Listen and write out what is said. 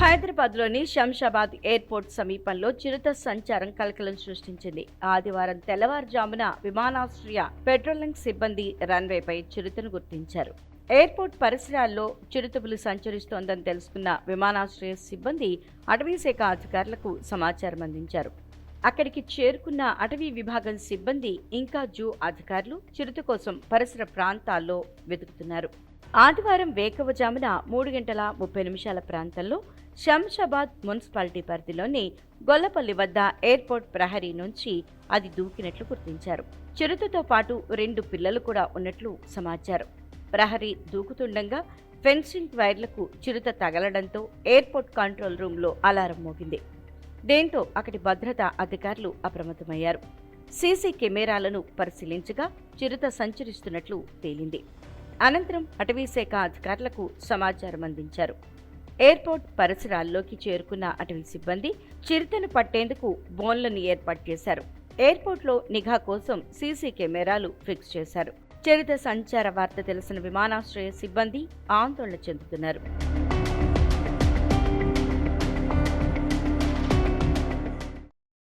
హైదరాబాద్లోని శంషాబాద్ ఎయిర్పోర్ట్ సమీపంలో చిరుత సంచారం కలకలం సృష్టించింది. ఆదివారం తెల్లవారుజామున విమానాశ్రయ పెట్రోలింగ్ సిబ్బంది రన్వేపై చిరుతను గుర్తించారు. ఎయిర్పోర్ట్ పరిసరాల్లో చిరుతపులి సంచరిస్తోందని తెలుసుకున్న విమానాశ్రయ సిబ్బంది అటవీశాఖ అధికారులకు సమాచారం అందించారు. అక్కడికి చేరుకున్న అటవీ విభాగం సిబ్బంది ఇంకా జూ అధికారులు చిరుత కోసం పరిసర ప్రాంతాల్లో వెతుకుతున్నారు. ఆదివారం వేకువజామున 3:30 ప్రాంతంలో శంషాబాద్ మున్సిపాలిటీ పరిధిలోని గొల్లపల్లి వద్ద ఎయిర్పోర్ట్ ప్రహరీ నుంచి అది దూకినట్లు గుర్తించారు. చిరుతతో పాటు 2 పిల్లలు కూడా ఉన్నట్లు సమాచారం. ప్రహరీ దూకుతుండగా ఫెన్సింగ్ వైర్లకు చిరుత తగలడంతో ఎయిర్పోర్ట్ కంట్రోల్ రూమ్లో అలారం మోగింది. దీంతో అక్కడి భద్రతా అధికారులు అప్రమత్తమయ్యారు. సీసీ కెమెరాలను పరిశీలించగా చిరుత సంచరిస్తున్నట్లు తేలింది. అనంతరం అటవీశాఖ అధికారులకు సమాచారం అందించారు. ఎయిర్పోర్ట్ పరిసరాల్లోకి చేరుకున్న అటవీ సిబ్బంది చిరుతను పట్టేందుకు బోన్లను ఏర్పాటు చేశారు. ఎయిర్పోర్ట్లో నిఘా కోసం సీసీ కెమెరాలు ఫిక్స్ చేశారు. చిరుత సంచార వార్త తెలిసిన విమానాశ్రయ సిబ్బంది ఆందోళన చెందుతున్నారు.